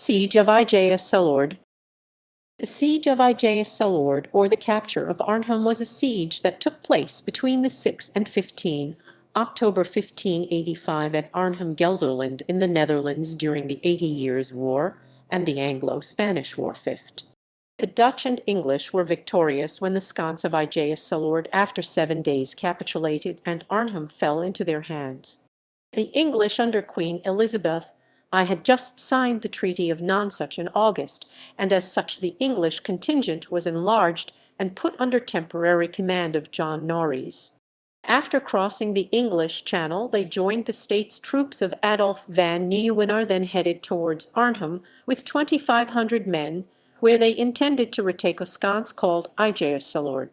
Siege of IJsseloord. The Siege of IJsseloord, or the capture of Arnhem, was a siege that took place between the 6th and 15th October 1585 at Arnhem, Gelderland in the Netherlands during the 80 Years' War and the Anglo-Spanish War. The Dutch and English were victorious when the sconce of IJsseloord after 7 days capitulated and Arnhem fell into their hands. The English under Queen Elizabeth I had just signed the Treaty of Nonsuch in August, and as such the English contingent was enlarged and put under temporary command of John Norreys. After crossing the English Channel, they joined the States troops of Adolf van Nieuwenaar, then headed towards Arnhem with 2,500 men, where they intended to retake a sconce called IJsseloord.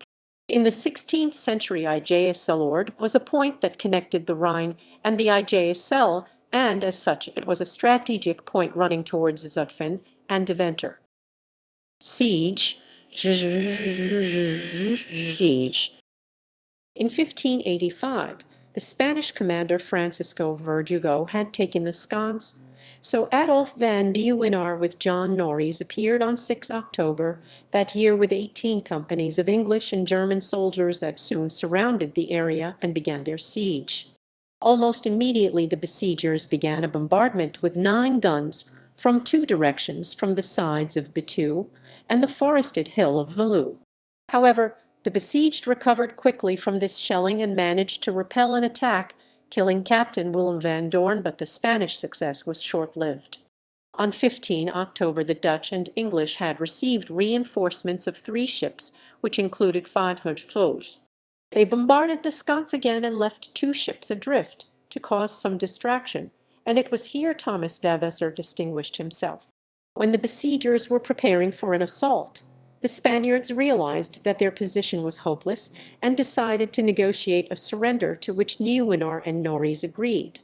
In the 16th century, IJsseloord was a point that connected the Rhine and the IJssel, and as such it was a strategic point running towards Zutphen and Deventer. Siege. In 1585, the Spanish commander Francisco Verdugo had taken the sconce, so Adolf van Nieuwenaar with John Norreys appeared on 6 October that year with 18 companies of English and German soldiers that soon surrounded the area and began their siege. Almost immediately the besiegers began a bombardment with 9 guns from 2 directions, from the sides of Bethune and the forested hill of Veluwe. However, the besieged recovered quickly from this shelling and managed to repel an attack, killing Captain Willem van Doorn, but the Spanish success was short-lived. On 15 October the Dutch and English had received reinforcements of 3 ships, which included 500 clothes. They bombarded the sconce again and left 2 ships adrift, to cause some distraction, and it was here Thomas Vavasor distinguished himself. When the besiegers were preparing for an assault, the Spaniards realized that their position was hopeless and decided to negotiate a surrender, to which Nieuwenaar and Norreys agreed.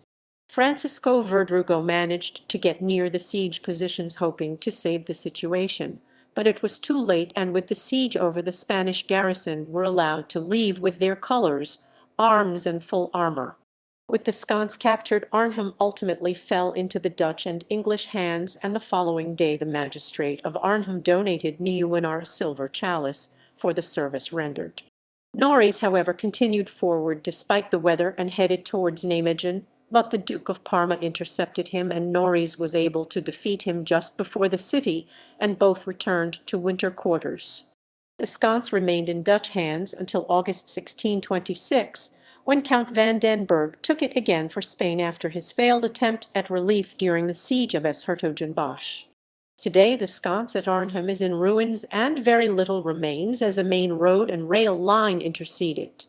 Francisco Verdugo managed to get near the siege positions hoping to save the situation, but it was too late, and with the siege over the Spanish garrison were allowed to leave with their colors, arms and full armor. With the sconce captured, Arnhem ultimately fell into the Dutch and English hands, and the following day the magistrate of Arnhem donated Nieuwenaar a silver chalice for the service rendered. Norreys, however, continued forward despite the weather and headed towards Nijmegen, but the Duke of Parma intercepted him and Norreys was able to defeat him just before the city, and both returned to winter quarters. The sconce remained in Dutch hands until August 1626, when Count van den Berg took it again for Spain after his failed attempt at relief during the siege of 's-Hertogenbosch. Today the sconce at Arnhem is in ruins and very little remains, as a main road and rail line intercede it.